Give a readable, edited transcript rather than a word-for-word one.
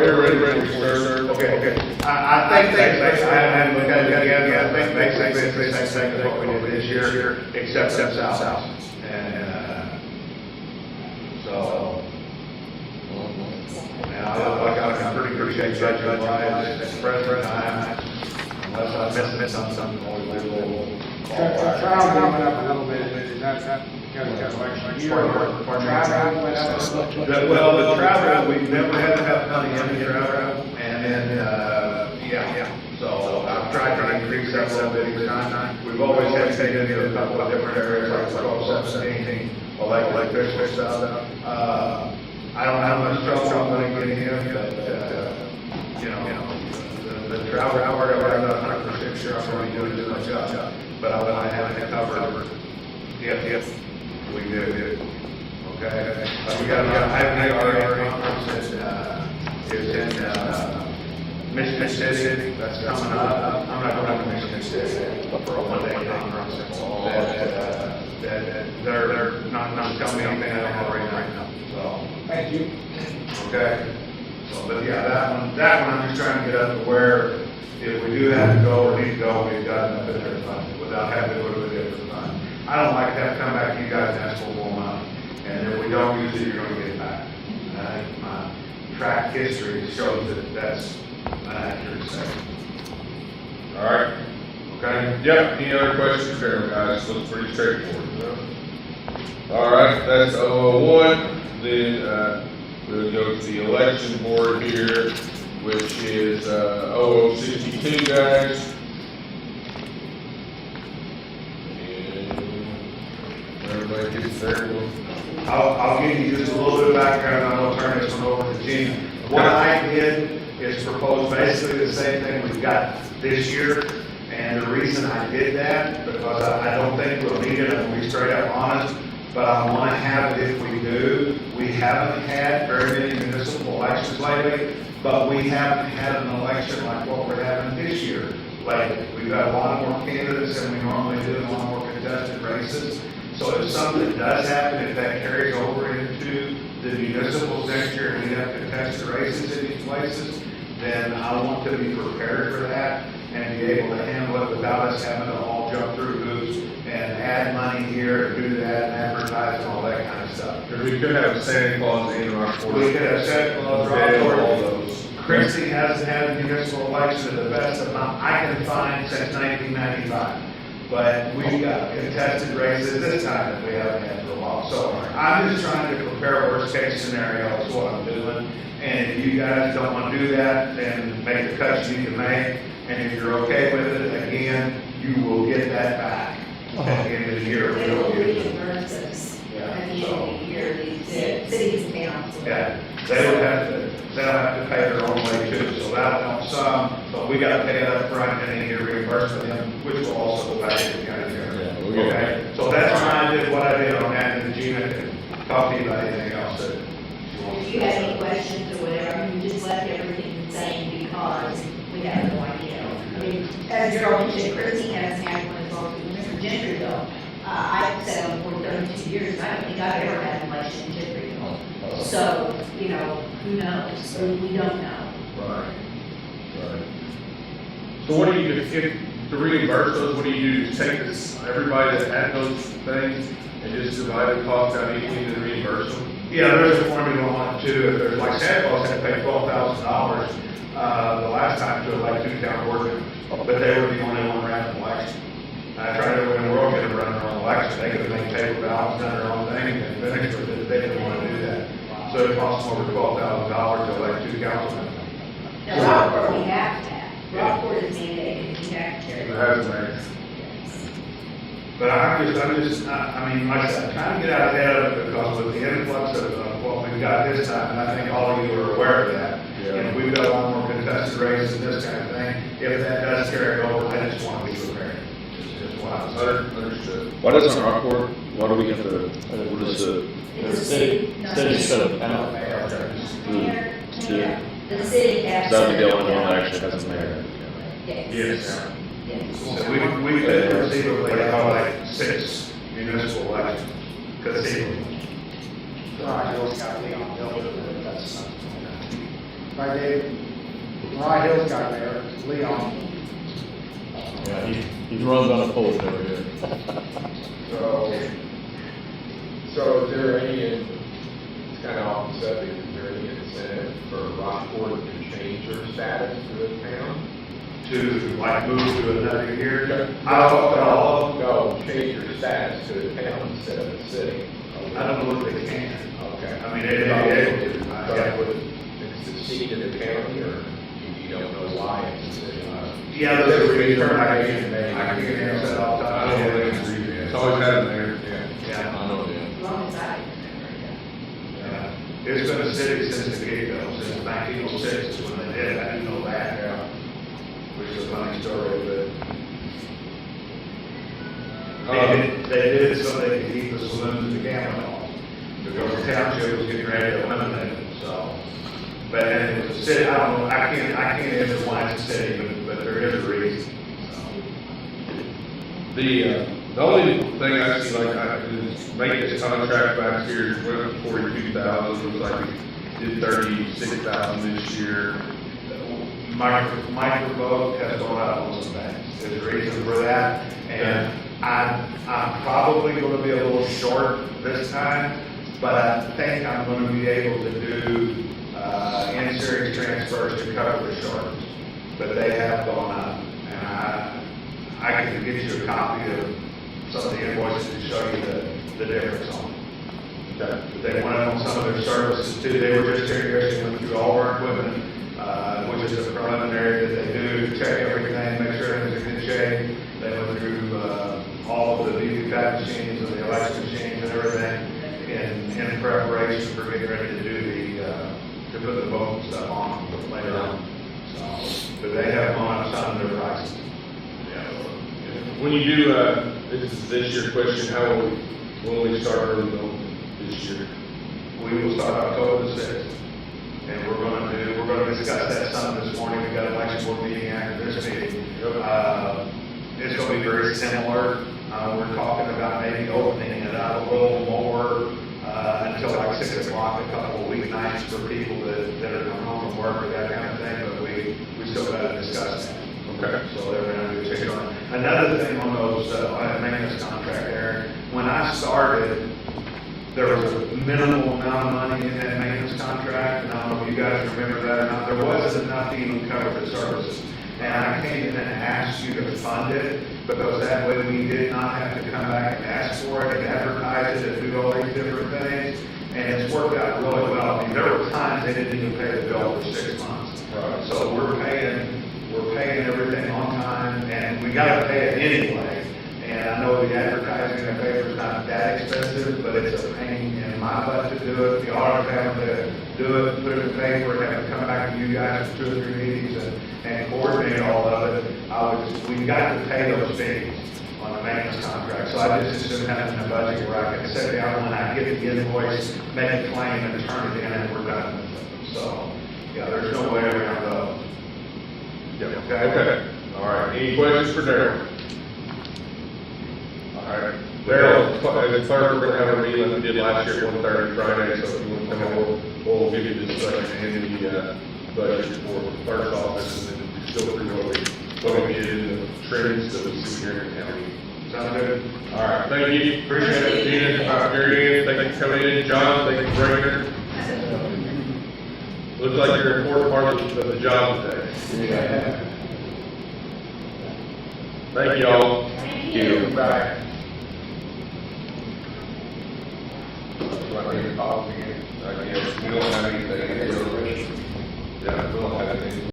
they're ready to serve. Okay. I think they, I haven't looked at it yet, I think basically it's the same thing as what we did this year, except south. And, so, now, I pretty appreciate Judge Wise, as president, unless I miss something, we'll call back. Travel went up a little bit, is that because of election year? Travel went up a little bit. Well, the travel, we've never had enough money in the travel, and then, yeah. So I've tried to increase that a little bit each time. We've always had to take into a couple of different areas, like 12, 17, or like fish stuff. I don't have much trouble getting in, but, the travel hour, I'm not 100% sure I'm already doing my job, but I have it covered. Yes, we do. Okay, we got an IRA conference that is in Michigan City. That's coming up. I'm not going to Michigan City for a one-day conference. That they're not telling me anything I don't know right now. So Thank you. okay. So, but yeah, that one I'm just trying to get up to where if we do have to go or need to go, we've got enough in there to fund it without having to go to a different fund. I don't like to have to come back to you guys and ask for more money. And if we don't use it, you're going to get it back. And I think my track history shows that that's an accurate statement. All right. Okay? Yeah, any other questions there, guys? Looks pretty straightforward. All right, that's 001. Then we'll go to the election board here, which is 0062, guys. And everybody gets there. I'll give you just a little bit of background, and I'll turn this one over to Gina. What I did is propose basically the same thing we've got this year, and the reason I did that, because I don't think we'll need it, and we'll be straight up honest, but I want to have it if we do. We haven't had very many municipal elections lately, but we haven't had an election like what we're having this year lately. We've got a lot more candidates than we normally do, and a lot more contested races. So if something does happen, if that carries over into the municipals next year and we have contested races in these places, then I want to be prepared for that and be able to handle it without us having to all jump through hoops and add money here and do that and advertise and all that kind of stuff. Because we could have Santa Claus in Rockport. We could have Santa Claus, all all those. Christie hasn't had a municipal election to the best amount I can find since 1995. But we've got contested races this time that we haven't had for a while. So I'm just trying to prepare worst case scenario is what I'm doing. And if you guys don't want to do that, then make the cuts you can make. And if you're okay with it, again, you will get that back at the end of the year. They will reimburse us Yeah, at the end so- of the year, the cities and towns. Yeah, they'll have to pay their own way too, so that'll help some, but we gotta pay it up front and then get reimbursed for them, which will also go back to the county general. Yeah, we'll get Okay, so that's what I did on that, and Gina can talk to you about anything else that she wants. If you have any questions or whatever, you just left everything the same because we have no idea. I mean, as you're all mentioned, Christie hasn't had one as long as Mr. Gentryville. I've sat on the board 32 years, and I don't think I've ever had an election in Gentryville. So, who knows? We don't know. Right. So what do you do, if to reimburse those, what do you do? Just take this, everybody that had those things and just divide the cost out equally to reimburse them? Yeah, there's a formula on it too, if there's, like Santa Claus had to pay $12,000, the last time to elect 2 town board members, but they were the only one ran an election. I tried everywhere in the world to run their own election, they could have made paper ballots, done their own thing, and finished with it, they didn't want to do that. So it cost them over $12,000 to elect 2 councilmen. Now, Rockport, we have that. Rockport is mandated, we have to. That's nice. But I mean, like I said, I'm trying to get out ahead of it because with the influx of what we've got this time, and I think all of you are aware of that. Yeah. And we've got a lot more contested races and this kind of thing. If that does carry over, I just want to be prepared. Just what I was saying. Understood. Why doesn't Rockport, why do we have to, what is the, It's a city. city set up panel? Mayor, Yeah. the city has. That would be the only one that actually has a mayor. Yes. Yes. Yes. So we could conceivably have like 6 municipal elections. Conceivably. All right, Bill's got Leon Bill, that's something. I gave, Mariah Hill's got there, Leon. Yeah, he runs on a post over here. So is there any, it's kind of off the subject, is there any incentive for Rockport to change their status to the town? To like move to another year. No, change their status to the town instead of the city. I don't know if they can. Okay. I mean, it, It's the seat of the county, or you don't know why it's the city? yeah, there's a reason, I can't answer that all the I time. don't know what it's reason. It's always had it there. Yeah. I know, yeah. As long as I remember, yeah. Yeah. It's been a city since the get-go, since 1906 is when they did it, I didn't know that. Yeah. Which is a funny story, but Um, they did it so they could keep the saloons and the gambling halls. Because the township was getting ready to eliminate them, so. But then it was a city, I don't know, I can't answer why it's a city, but there is a reason. The only thing I see is maintenance contract last year went up 42,000, looks like we did 36,000 this year. Microvote has gone up on some things. There's a reason for that. And I'm probably going to be a little short this time, but I think I'm going to be able to do in-series transfers to cover the shorts. But they have gone up. And I can get you a copy of some of the invoices to show you the difference on it. Okay. They went on some of their services too. They were just here yesterday, went through all our equipment, which is a preliminary that they do, check everything, make sure everything's in good shape. They went through all of the VPAT machines and the election machines and everything in preparation for getting ready to do to put the vote stuff on later on. So, but they have gone up some of their prices. When you do, this year's question, when we start early voting this year? We will start October the 6th. And we're gonna discuss that some this morning. We've got an election board meeting after this meeting. It's gonna be very similar. We're talking about maybe opening it up a little more, until like 6 o'clock, a couple of weeknights for people that are going home from work or that kind of thing, but we still gotta discuss that. Okay. So they're gonna do a check on it. Another thing on those, on that maintenance contract, Aaron, when I started, there was a minimal amount of money in that maintenance contract, and I don't know if you guys remember that or not, there wasn't enough to even cover the services. And I came in and asked you to fund it, because that way we did not have to come back and ask for it and advertise it and do all these different things. And it's worked out really well. I mean, there were times they didn't even pay the bill for 6 months. Right. So we're paying everything on time, and we gotta pay it anyway. And I know the advertising in the paper is not that expensive, but it's a pain in my butt to do it. The auditor having to do it, put it in the paper, and have to come back to you guys for 2 or 3 meetings and coordinate all of it. We've got to pay those fees on the maintenance contract. So I just assume having a budget where I can sit down when I get the invoice, make a claim, and turn it in, and we're done with it. So, yeah, there's no way around those. Okay. All right. Any questions for Darryl? All right. Darryl, as a clerk, we're gonna have a meeting like we did last year, 1:30 Friday, so if you want to come in, we'll give you this budget and the budget for the clerk's office, and then just go through what we did in the trends that we see here in the county. Sound good? All right, thank you. Appreciate it. Tina, Gary, thank you for coming in. John, thank you for bringing her. Looks like you're an important part of the job today. Thank you all. Thank you. Bye. I think it's policy. I guess we don't have anything. Yeah, we don't have anything.